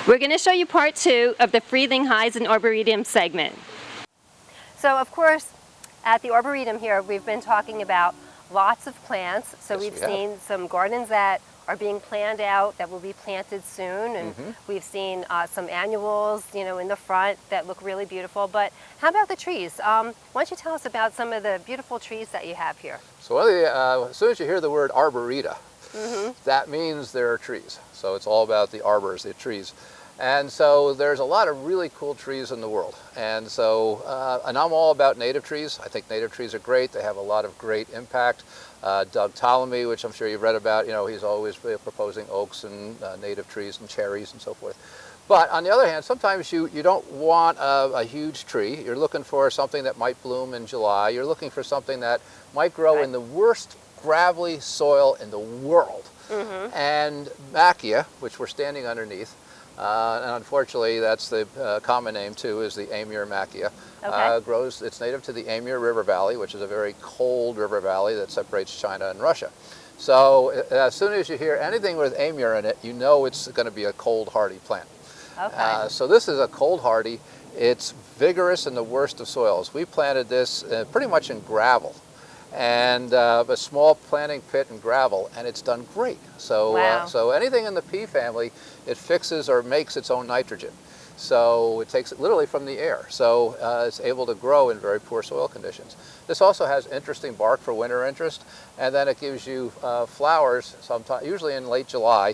We're going to show you part 2 of the Frelinghuysen Arboretum segment. So of course, at the Arboretum here, we've been talking about lots of plants. So Yes, we've we have. seen some gardens that are being planned out that will be planted soon, and we've seen some annuals, you know, in the front that look really beautiful. But how about the trees? Why don't you tell us about some of the beautiful trees that you have here? So as soon as you hear the word arboreta, that means there are trees. So it's all about the arbors, the trees. And so there's a lot of really cool trees in the world. And so, and I'm all about native trees. I think native trees are great. They have a lot of great impact. Doug Ptolemy, which I'm sure you've read about, you know, he's always proposing oaks and native trees and cherries and so forth. But on the other hand, sometimes you don't want a huge tree. You're looking for something that might bloom in July. You're looking for something that might grow in the worst gravelly soil in the world. And Macchia, which we're standing underneath, and unfortunately that's the common name too, is the Amur Macchia. Grows, it's native to the Amur River Valley, which is a very cold river valley that separates China and Russia. So as soon as you hear anything with Amur in it, you know it's going to be a cold hardy plant. So this is a cold hardy. It's vigorous in the worst of soils. We planted this pretty much in gravel, and a small planting pit in gravel, and it's done great. So, so anything in the pea family, it fixes or makes its own nitrogen. So it takes it literally from the air. So it's able to grow in very poor soil conditions. This also has interesting bark for winter interest, and then it gives you flowers sometime, usually in late July,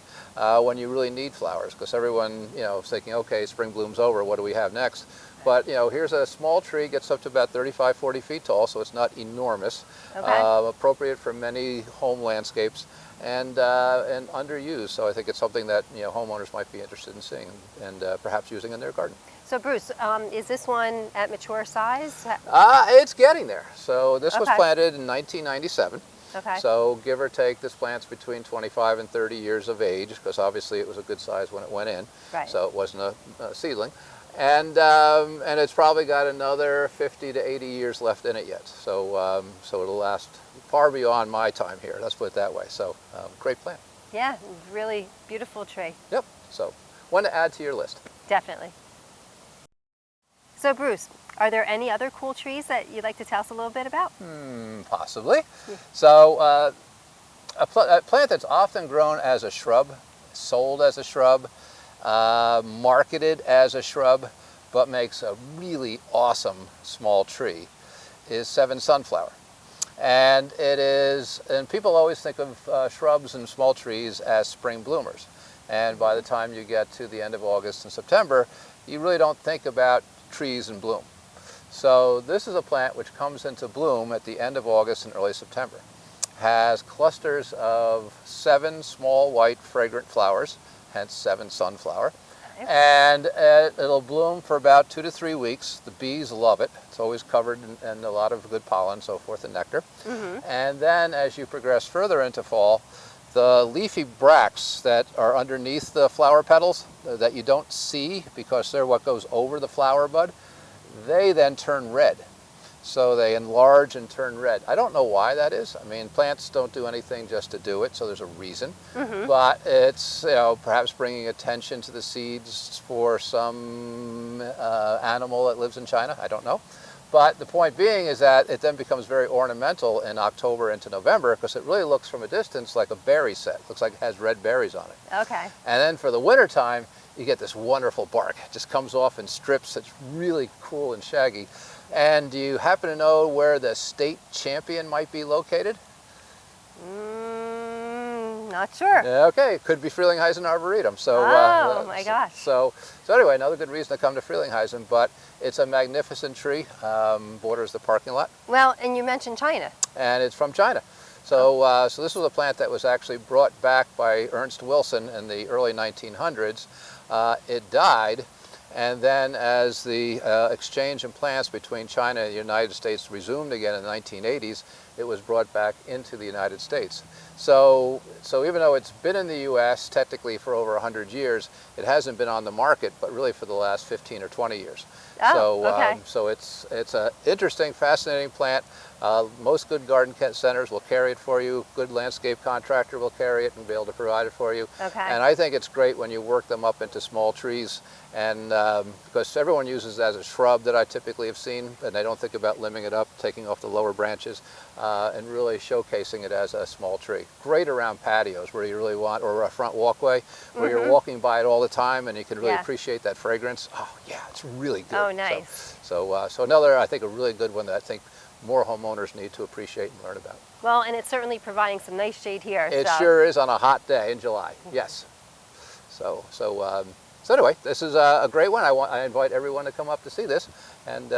when you really need flowers, because everyone, you know, is thinking, okay, spring bloom's over, what do we have next? But, you know, here's a small tree, gets up to about 35, 40 feet tall, so it's not enormous, appropriate for many home landscapes, and underused. So I think it's something that, you know, homeowners might be interested in seeing and perhaps using in their garden. So Bruce, is this one at mature size? It's getting there. So this was planted in 1997. So give or take, this plant's between 25 and 30 years of age, because obviously it was a good size when it went in. So it wasn't a seedling. And it's probably got another 50 to 80 years left in it yet. So, so it'll last far beyond my time here, let's put it that way. So great plant. Yeah, really beautiful tree. Yep, so one to add to your list. Definitely. So Bruce, are there any other cool trees that you'd like to tell us a little bit about? Possibly. So a plant that's often grown as a shrub, sold as a shrub, marketed as a shrub, but makes a really awesome small tree, is Sevin sunflower. And it is, and people always think of shrubs and small trees as spring bloomers. And by the time you get to the end of August and September, you really don't think about trees in bloom. So this is a plant which comes into bloom at the end of August and early September. Has clusters of 7 small white fragrant flowers, hence Sevin sunflower. And it'll bloom for about 2 to 3 weeks. The bees love it. It's always covered in a lot of good pollen, so forth, and nectar. And then as you progress further into fall, the leafy bracts that are underneath the flower petals that you don't see because they're what goes over the flower bud, they then turn red. So they enlarge and turn red. I don't know why that is. I mean, plants don't do anything just to do it, so there's a reason. But it's, you know, perhaps bringing attention to the seeds for some animal that lives in China. I don't know. But the point being is that it then becomes very ornamental in October into November, because it really looks from a distance like a berry set. It looks like it has red berries on it. And then for the winter time, you get this wonderful bark. It just comes off in strips. It's really cool and shaggy. And do you happen to know where the state champion might be located? Not sure. Okay, it could be Frelinghuysen Arboretum. So, my gosh. So anyway, another good reason to come to Frelinghuysen, but it's a magnificent tree, borders the parking lot. Well, and you mentioned China. And it's from China. So, so this was a plant that was actually brought back by Ernst Wilson in the early 1900s. It died. And then as the exchange in plants between China and the United States resumed again in the 1980s, it was brought back into the United States. So even though it's been in the U.S. technically for over 100 years, it hasn't been on the market, but really for the last 15 or 20 years. So it's an interesting, fascinating plant. Most good garden centers will carry it for you. Good landscape contractor will carry it and be able to provide it for you. Okay. And I think it's great when you work them up into small trees, and because everyone uses it as a shrub that I typically have seen, and they don't think about limbing it up, taking off the lower branches, and really showcasing it as a small tree. Great around patios where you really want, or a front walkway where you're walking by it all the time and you can really appreciate that fragrance. Oh yeah, it's really good. Oh, nice. So another, I think, a really good one that I think more homeowners need to appreciate and learn about. Well, and it's certainly providing some nice shade here. It sure is on a hot day in July. Yes. So anyway, this is a great one. I invite everyone to come up to see this, and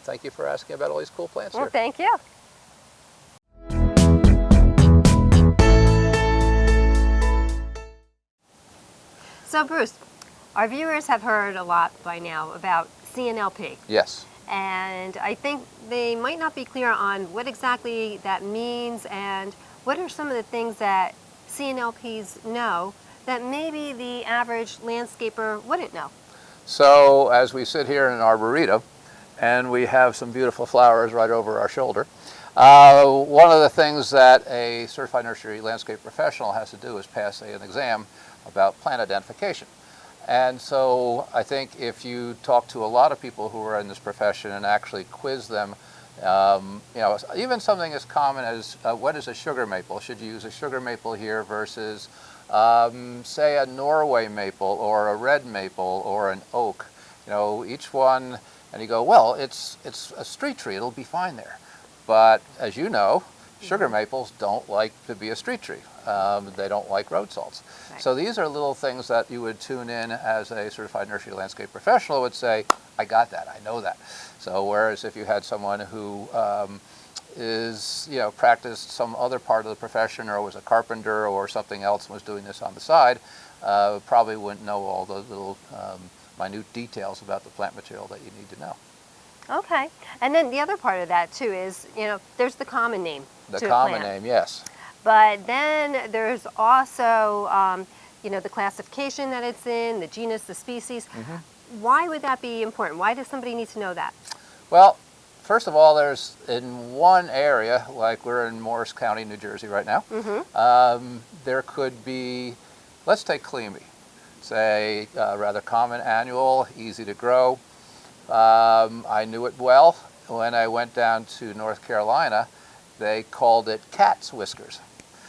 thank you for asking about all these cool plants Well, here. thank you. So Bruce, our viewers have heard a lot by now about CNLP. Yes. And I think they might not be clear on what exactly that means and what are some of the things that CNLPs know that maybe the average landscaper wouldn't know. So as we sit here in an arboretum and we have some beautiful flowers right over our shoulder, one of the things that a certified nursery landscape professional has to do is pass an exam about plant identification. And so I think if you talk to a lot of people who are in this profession and actually quiz them, even something as common as what is a sugar maple? Should you use a sugar maple here versus say a Norway maple or a red maple or an oak? Each one, and you go, well, it's a street tree, it'll be fine there. But as you know, sugar maples don't like to be a street tree. They don't like road salts. Right. So these are little things that you would tune in as a certified nursery landscape professional would say, I got that, I know that. So whereas if you had someone who practiced some other part of the profession or was a carpenter or something else and was doing this on the side, probably wouldn't know all those little minute details about the plant material that you need to know. Okay. And then the other part of that too is, there's the common name. The to a common plant. name, yes. But then there's also, the classification that it's in, the genus, the species. Why would that be important? Why does somebody need to know that? Well, first of all, there's in one area, like we're in Morris County, New Jersey right now, there could be, let's take Cleamy. It's a rather common annual, easy to grow. I knew it well. When I went down to North Carolina, they called it cat's whiskers.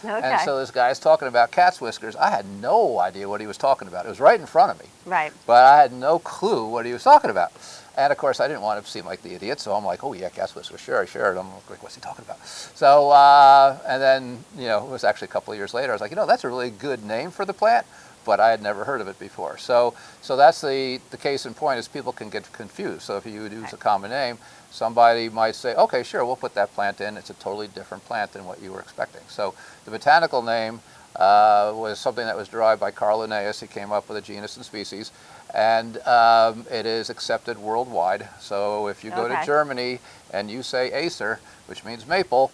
Okay. And so this guy's talking about cat's whiskers. I had no idea what he was talking about. It was right in front of me. Right. But I had no clue what he was talking about. And of course, I didn't want to seem like the idiot, so I'm like, oh yeah, cat's whiskers, sure. And I'm like, what's he talking about? So, and then, it was actually a couple of years later, I was like, that's a really good name for the plant, but I had never heard of it before. So that's the case in point is people can get confused. So if you use a common name, somebody might say, okay, sure, we'll put that plant in. It's a totally different plant than what you were expecting. So the botanical name was something that was derived by Carl Linnaeus. He came up with a genus and species, and it is accepted worldwide. So if you go to Germany and you say Acer, which means maple,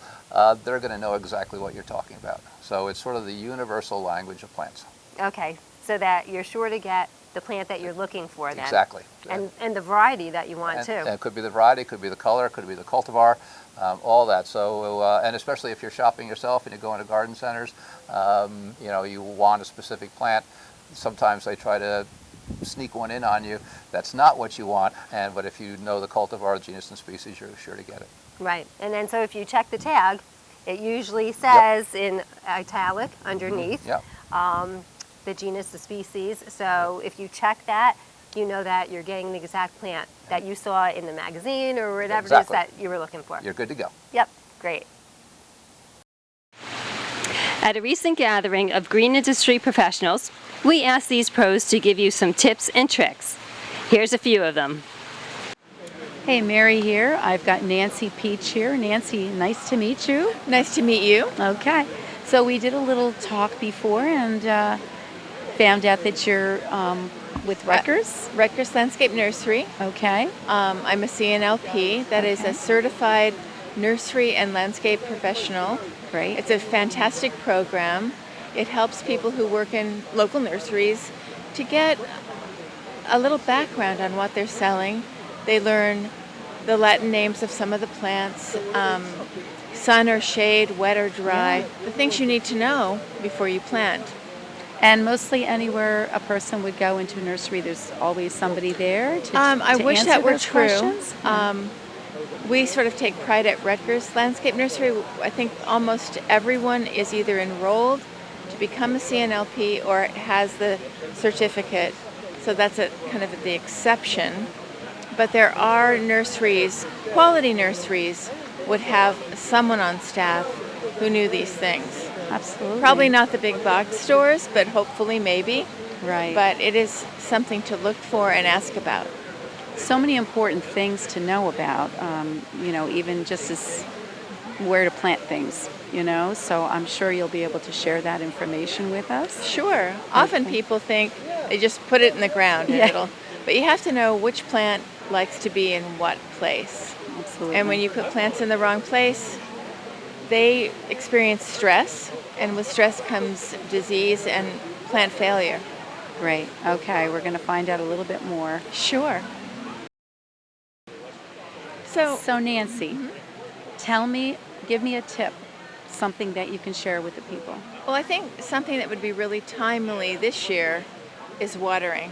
they're going to know exactly what you're talking about. So it's sort of the universal language of plants. Okay, so that you're sure to get the plant that you're looking for then. Exactly. And the variety that you want too. And it could be the variety, could be the color, could be the cultivar, all that. So, and especially if you're shopping yourself and you go into garden centers, you want a specific plant. Sometimes they try to sneak one in on you. That's not what you want. But if you know the cultivar, the genus and species, you're sure to get it. Right. And then so if you check the tag, it usually says in italic underneath. The genus, the species. So if you check that, you know that you're getting the exact plant that you saw in the magazine or whatever it is that you were looking for. You're good to go. Yep, great. At a recent gathering of green industry professionals, we asked these pros to give you some tips and tricks. Here's a few of them. Hey, Mary here. I've got Nancy Peach here. Nancy, nice to meet you. Nice to meet you. Okay. So we did a little talk before and found out that you're with Rutgers. Rutgers Landscape Nursery. Okay. I'm a CNLP, that is a certified nursery and landscape professional. Great. It's a fantastic program. It helps people who work in local nurseries to get a little background on what they're selling. They learn the Latin names of some of the plants, sun or shade, wet or dry, the things you need to know before you plant. And mostly anywhere a person would go into a nursery, there's always somebody there to I to wish answer that were those true. questions. We sort of take pride at Rutgers Landscape Nursery. I think almost everyone is either enrolled to become a CNLP or has the certificate. So that's a kind of the exception. But there are nurseries, quality nurseries, would have someone on staff who knew these things. Absolutely. Probably not the big box stores, but hopefully maybe. Right. But it is something to look for and ask about. So many important things to know about, even just as where to plant things, So I'm sure you'll be able to share that information with us. Sure. Often people think they just put it in the ground and Yeah. but you have to know which plant likes to be in what place. Absolutely. And when you put plants in the wrong place, they experience stress, and with stress comes disease and plant failure. Great. Okay, we're going to find out a little bit more. Sure. So, So Nancy, give me a tip, something that you can share with the people. well, I think something that would be really timely this year is watering.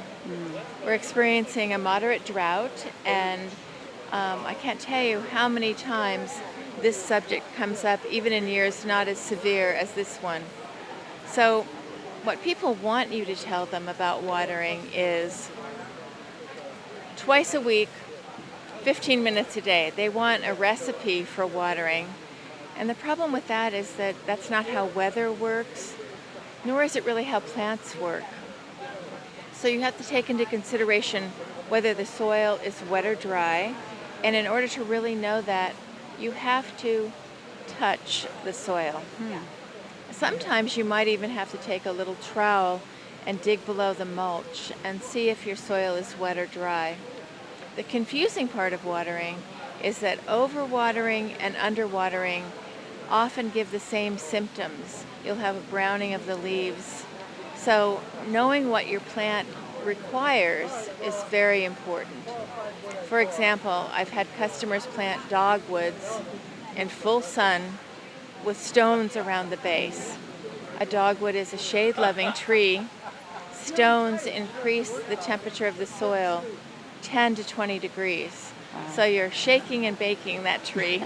We're experiencing a moderate drought, and I can't tell you how many times this subject comes up, even in years not as severe as this one. So, what people want you to tell them about watering is twice a week, 15 minutes a day. They want a recipe for watering. And the problem with that is that that's not how weather works, nor is it really how plants work. So you have to take into consideration whether the soil is wet or dry. And in order to really know that, you have to touch the soil. Sometimes you might even have to take a little trowel and dig below the mulch and see if your soil is wet or dry. The confusing part of watering is that overwatering and underwatering often give the same symptoms. You'll have a browning of the leaves. So knowing what your plant requires is very important. For example, I've had customers plant dogwoods in full sun with stones around the base. A dogwood is a shade-loving tree. Stones increase the temperature of the soil 10 to 20 degrees. So you're shaking and baking that tree.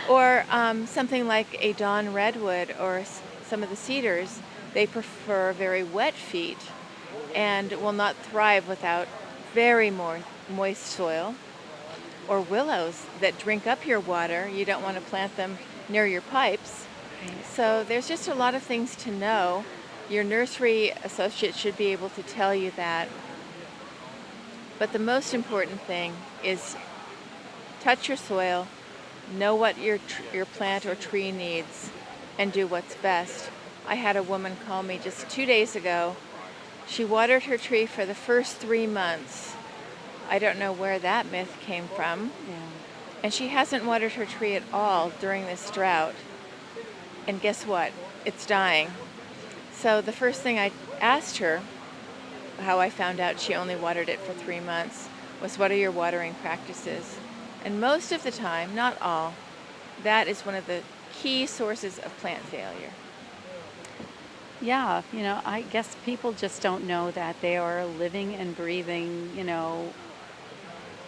Or something like a dawn redwood or some of the cedars, they prefer very wet feet and will not thrive without very moist soil. Or willows that drink up your water, you don't want to plant them near your pipes. So there's just a lot of things to know. Your nursery associate should be able to tell you that. But the most important thing is touch your soil, know what your plant or tree needs, and do what's best. I had a woman call me just 2 days ago. She watered her tree for the first 3 months. I don't know where that myth came from. And she hasn't watered her tree at all during this drought. And guess what? It's dying. So the first thing I asked her, how I found out she only watered it for 3 months, was what are your watering practices? And most of the time, not all, that is one of the key sources of plant failure. Yeah, I guess people just don't know that they are living and breathing,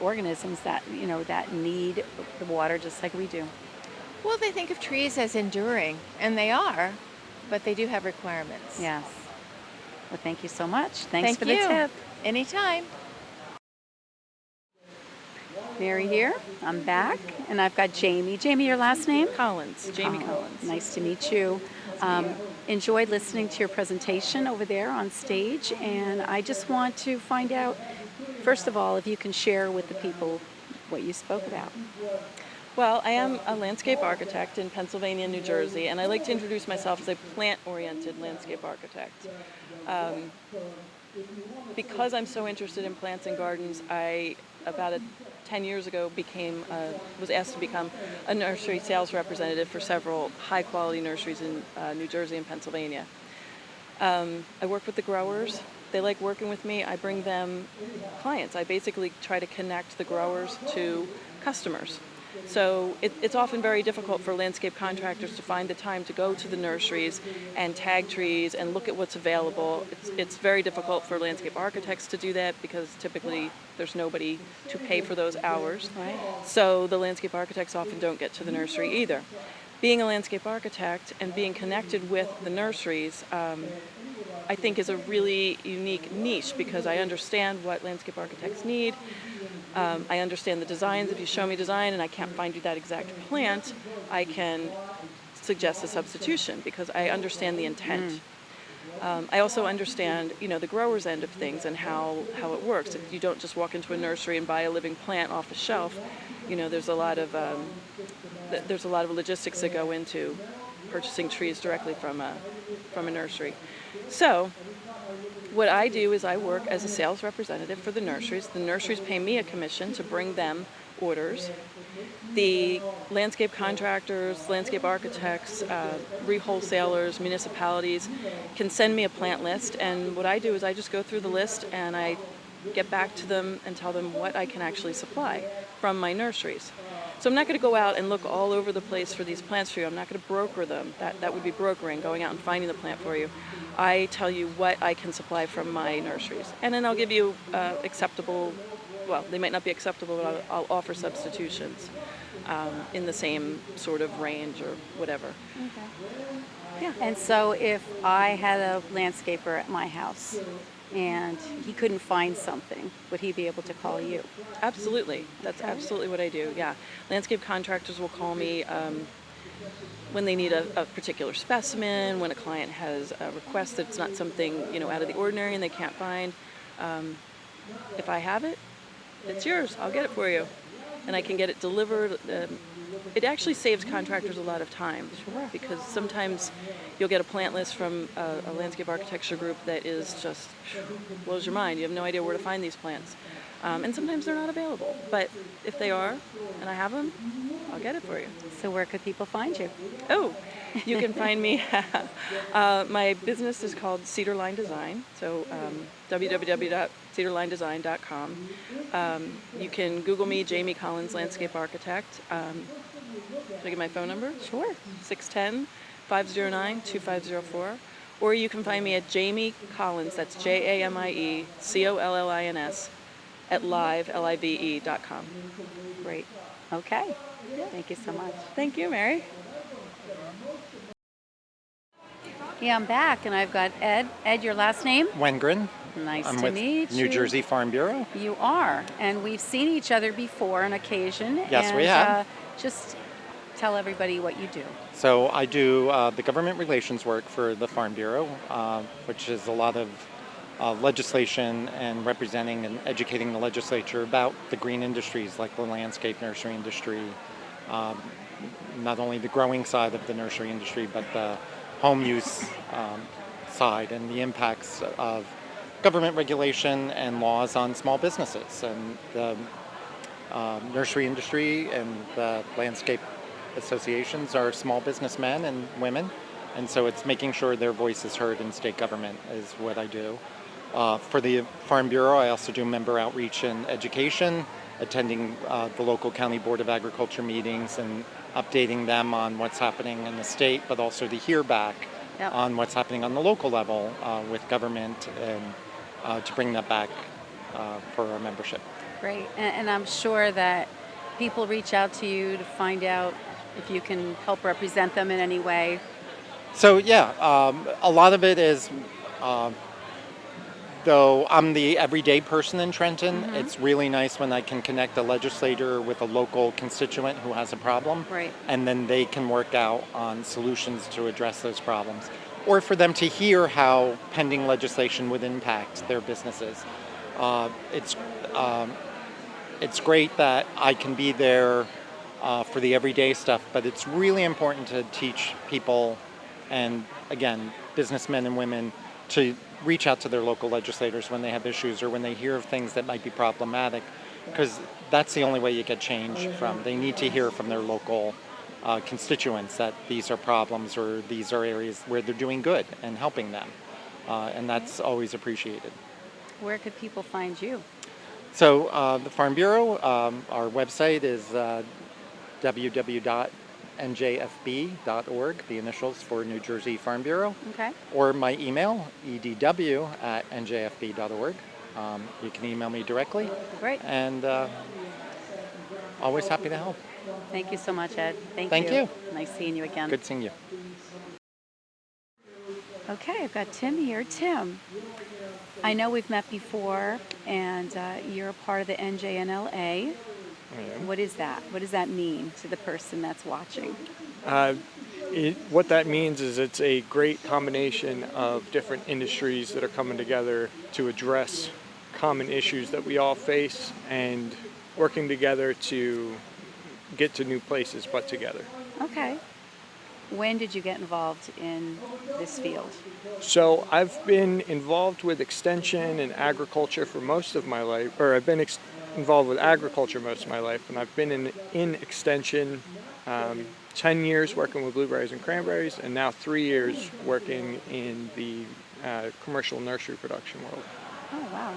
organisms that, that need the water just like we do. Well, they think of trees as enduring, and they are, but they do have requirements. Yes. Well, thank you so much. Thanks Thank for you. the tip. Anytime. Mary here. I'm back, and I've got Jamie. Jamie, your last name? Collins, Jamie Collins. Nice to meet you. Enjoyed listening to your presentation over there on stage, and I just want to find out, first of all, if you can share with the people what you spoke about. Well, I am a landscape architect in Pennsylvania and New Jersey, and I like to introduce myself as a plant-oriented landscape architect. Because I'm so interested in plants and gardens, about 10 years ago was asked to become a nursery sales representative for several high-quality nurseries in New Jersey and Pennsylvania. I work with the growers. They like working with me. I bring them clients. I basically try to connect the growers to customers. So it's often very difficult for landscape contractors to find the time to go to the nurseries and tag trees and look at what's available. It's very difficult for landscape architects to do that because typically there's nobody to pay for those hours. Right. So the landscape architects often don't get to the nursery either. Being a landscape architect and being connected with the nurseries, I think is a really unique niche because I understand what landscape architects need. I understand the designs. If you show me design and I can't find you that exact plant, I can suggest a substitution because I understand the intent. I also understand, the grower's end of things and how it works. If you don't just walk into a nursery and buy a living plant off the shelf, there's a lot of logistics that go into purchasing trees directly from a nursery. So what I do is I work as a sales representative for the nurseries. The nurseries pay me a commission to bring them orders. The landscape contractors, landscape architects, re-wholesalers, municipalities can send me a plant list, and what I do is I just go through the list and I get back to them and tell them what I can actually supply from my nurseries. So I'm not going to go out and look all over the place for these plants for you. I'm not going to broker them. That would be brokering, going out and finding the plant for you. I tell you what I can supply from my nurseries. And then I'll give you acceptable, well, they might not be acceptable, but I'll offer substitutions in the same sort of range or whatever. Okay. Yeah. And so if I had a landscaper at my house and he couldn't find something, would he be able to call you? Absolutely. That's Okay. absolutely what I do, yeah. Landscape contractors will call me when they need a particular specimen, when a client has a request that's not something, out of the ordinary and they can't find. If I have it, it's yours. I'll get it for you. And I can get it delivered. It actually saves contractors a lot of time. Sure. Because sometimes you'll get a plant list from a landscape architecture group that is just blows your mind. You have no idea where to find these plants. And sometimes they're not available. But if they are, and I have them, I'll get it for you. So where could people find you? Oh, you can find me. My business is called Cedar Line Design. So www.cedarlinedesign.com. You can Google me, Jamie Collins, Landscape Architect. Should I give my phone number? Sure. 610-509-2504. Or you can find me at Jamie Collins, that's JAMIECOLLINS, at live.com. Great. Okay. Thank you so much. Thank you, Mary. Yeah, I'm back and I've got Ed. Ed, your last name? Wengren. Nice I'm to with meet you. New Jersey Farm Bureau. You are. And we've seen each other before on occasion. Yes, and, we have. Just tell everybody what you do. So I do the government relations work for the Farm Bureau, which is a lot of legislation and representing and educating the legislature about the green industries like the landscape nursery industry, not only the growing side of the nursery industry, but the home use side and the impacts of government regulation and laws on small businesses. And the nursery industry and the landscape associations are small businessmen and women, and so it's making sure their voice is heard in state government is what I do. For the Farm Bureau, I also do member outreach and education, attending the local county board of agriculture meetings and updating them on what's happening in the state, but also to hear back Yep. on what's happening on the local level with government and to bring that back for our membership. Great. And I'm sure that people reach out to you to find out if you can help represent them in any way. So yeah, a lot of it is, though I'm the everyday person in Trenton, it's really nice when I can connect a legislator with a local constituent who has a problem. Right. And then they can work out on solutions to address those problems. Or for them to hear how pending legislation would impact their businesses. It's great that I can be there for the everyday stuff, but it's really important to teach people and, again, businessmen and women to reach out to their local legislators when they have issues or when they hear of things that might be problematic, because that's the only way you get change from. They need to hear from their local constituents that these are problems or these are areas where they're doing good and helping them. and that's always appreciated. Where could people find you? So the Farm Bureau, our website is www.njfb.org, the initials for New Jersey Farm Bureau, Okay. or my email, edw@njfb.org. You can email me directly, Great. and always happy to help. Thank you so much, Ed. Thank you. Nice seeing you again. Good seeing you. Okay, I've got Tim here. Tim, I know we've met before, and you're a part of the NJNLA. What is that? What does that mean to the person that's watching? What that means is it's a great combination of different industries that are coming together to address common issues that we all face and working together to get to new places, but together. Okay. When did you get involved in this field? So I've been involved with extension and agriculture for most of my life, or I've been involved with agriculture most of my life, and I've been in extension 10 years working with blueberries and cranberries, and now 3 years working in the commercial nursery production world. Oh, wow.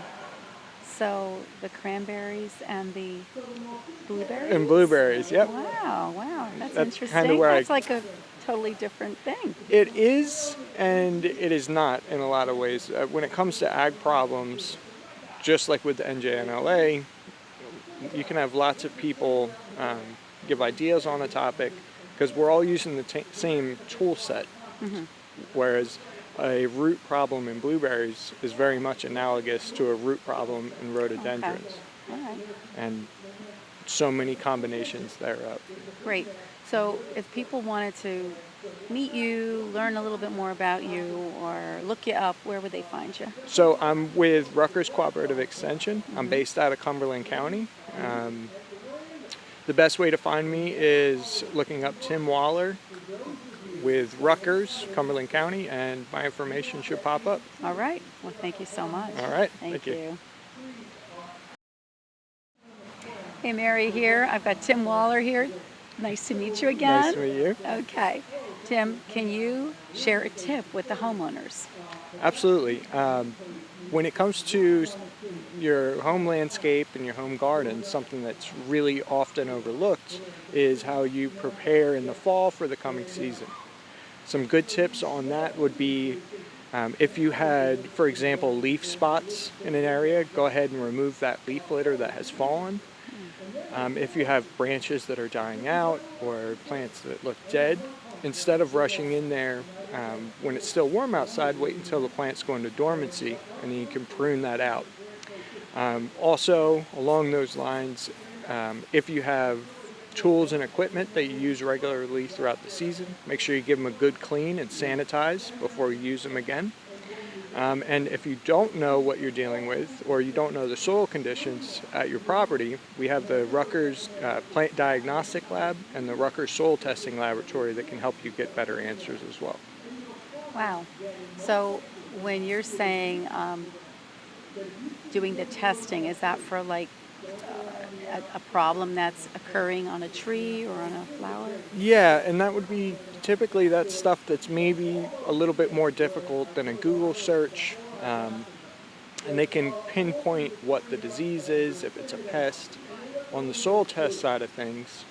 So the cranberries and the blueberries? And blueberries, yep. Wow, that's That's interesting. kinda where That's like a totally different thing. It is, and it is not in a lot of ways. When it comes to ag problems, just like with the NJNLA, you can have lots of people give ideas on a topic because we're all using the same tool set. Whereas a root problem in blueberries is very much analogous to a root problem in rhododendrons. All right. And so many combinations thereof. Great. So if people wanted to meet you, learn a little bit more about you, or look you up, where would they find you? So I'm with Rutgers Cooperative Extension. I'm based out of Cumberland County. The best way to find me is looking up Tim Waller with Rutgers, Cumberland County, and my information should pop up. All right. Well, thank you so much. All right. Thank you. Hey, Mary here. I've got Tim Waller here. Nice to meet you again. Nice to meet you. Okay. Tim, can you share a tip with the homeowners? Absolutely. When it comes to your home landscape and your home garden, something that's really often overlooked is how you prepare in the fall for the coming season. Some good tips on that would be if you had, for example, leaf spots in an area, go ahead and remove that leaf litter that has fallen. If you have branches that are dying out or plants that look dead, instead of rushing in there when it's still warm outside, wait until the plant's going to dormancy and then you can prune that out. Also, along those lines, if you have tools and equipment that you use regularly throughout the season, make sure you give them a good clean and sanitize before you use them again. And if you don't know what you're dealing with or you don't know the soil conditions at your property, we have the Rutgers Plant Diagnostic Lab and the Rutgers Soil Testing Laboratory that can help you get better answers as well. Wow. So when you're saying doing the testing, is that for like a problem that's occurring on a tree or on a flower? Yeah, and that would be typically that's stuff that's maybe a little bit more difficult than a Google search. And they can pinpoint what the disease is, if it's a pest. On the soil test side of things,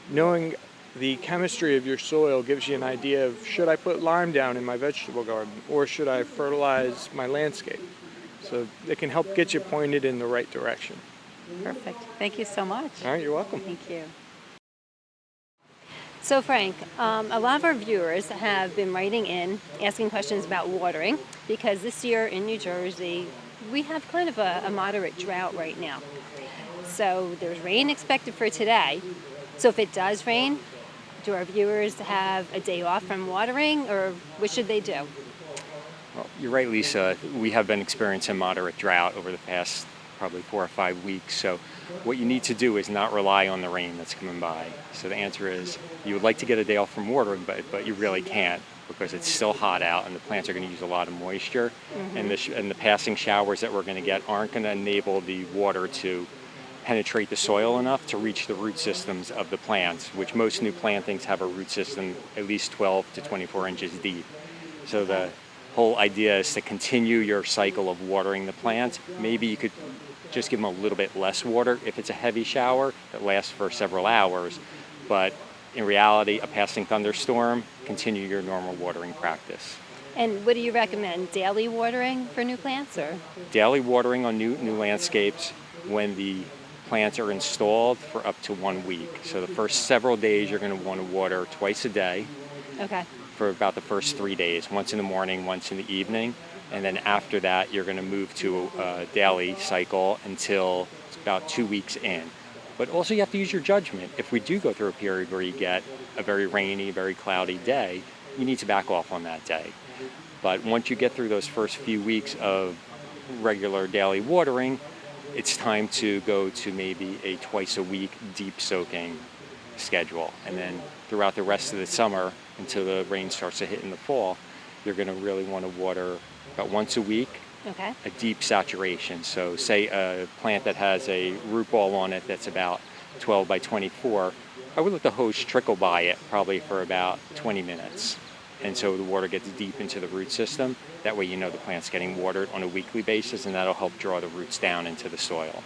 knowing the chemistry of your soil gives you an idea of should I put lime down in my vegetable garden or should I fertilize my landscape? So it can help get you pointed in the right direction. Perfect. Thank you so much. All right, you're welcome. Thank you. So Frank, a lot of our viewers have been writing in, asking questions about watering, because this year in New Jersey, we have kind of a moderate drought right now. So there's rain expected for today. So if it does rain, do our viewers have a day off from watering, or what should they do? Well, you're right, Lisa. We have been experiencing moderate drought over the past probably 4 or 5 weeks. So what you need to do is not rely on the rain that's coming by. So the answer is you would like to get a day off from watering, but you really can't because it's still hot out and the plants are going to use a lot of moisture. And the passing showers that we're going to get aren't going to enable the water to penetrate the soil enough to reach the root systems of the plants, which most new plantings have a root system at least 12 to 24 inches deep. So the whole idea is to continue your cycle of watering the plants. Maybe you could just give them a little bit less water if it's a heavy shower that lasts for several hours. But in reality, a passing thunderstorm, continue your normal watering practice. And what do you recommend? Daily watering for new plants, or? Daily watering on new landscapes when the plants are installed for up to 1 week. So the first several days you're going to want to water twice a day Okay. for about the first 3 days, once in the morning, once in the evening. And then after that, you're going to move to a daily cycle until it's about 2 weeks in. But also you have to use your judgment. If we do go through a period where you get a very rainy, very cloudy day, you need to back off on that day. But once you get through those first few weeks of regular daily watering, it's time to go to maybe a twice a week deep soaking schedule. And then throughout the rest of the summer, until the rain starts to hit in the fall, you're going to really want to water about once a week, Okay. a deep saturation. So say a plant that has a root ball on it that's about 12 by 24, I would let the hose trickle by it probably for about 20 minutes. And so the water gets deep into the root system. That way you know the plant's getting watered on a weekly basis, and that'll help draw the roots down into the soil.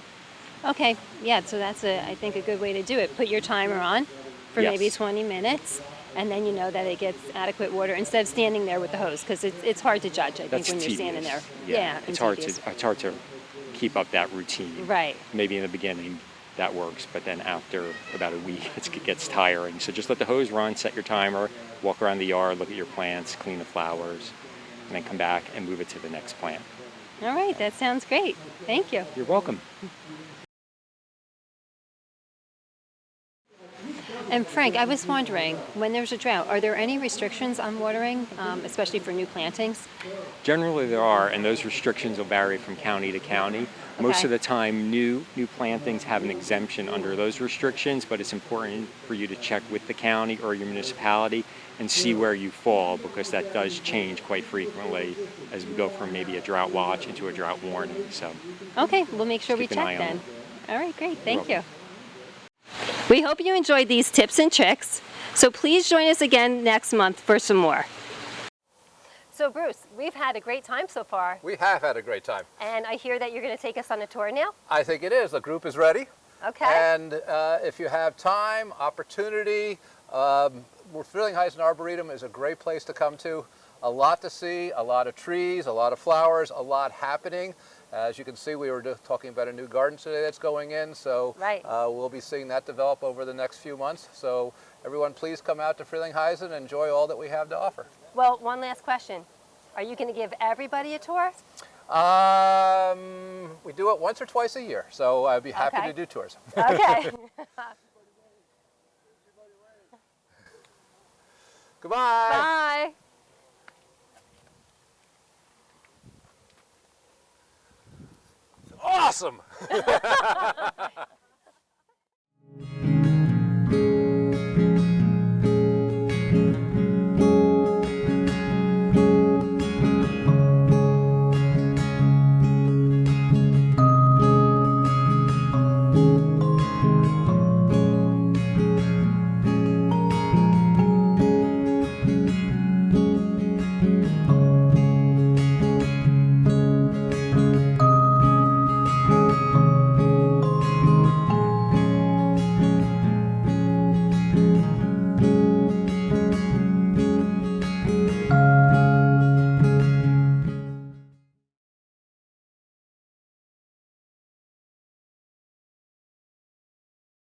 Okay. Yeah. So that's I think a good way to do it. Put your timer on for Yes. maybe 20 minutes, and then you know that it gets adequate water instead of standing there with the hose, because it's hard to judge. I think That's when you're tedious. standing there. Yeah, and it's hard tedious. to keep up that routine. Right. Maybe in the beginning that works, but then after about a week it gets tiring. So just let the hose run, set your timer, walk around the yard, look at your plants, clean the flowers, and then come back and move it to the next plant. All right. That sounds great. Thank you. You're welcome. And Frank, I was wondering, when there's a drought, are there any restrictions on watering, especially for new plantings? Generally there are, and those restrictions will vary from county to county. Most Okay. of the time new plantings have an exemption under those restrictions, but it's important for you to check with the county or your municipality and see where you fall, because that does change quite frequently as we go from maybe a drought watch into a drought warning. So Okay, we'll make sure we Keep an check eye on then. All right, great. You're Thank you. welcome. We hope you enjoyed these tips and tricks. So please join us again next month for some more. So Bruce, we've had a great time so far, We have had a great time. and I hear that you're going to take us on a tour now. I think it is. The group is ready. Okay. And if you have time, opportunity, Frelinghuysen Arboretum is a great place to come to. A lot to see, a lot of trees, a lot of flowers, a lot happening. As you can see, we were just talking about a new garden today that's going in, so Right. we'll be seeing that develop over the next few months. So everyone, please come out to Frelinghuysen and enjoy all that we have to offer. Well, one last question. Are you going to give everybody a tour? We do it once or twice a year, so I'd be happy Okay. to do tours. Okay. Goodbye. Bye. Awesome.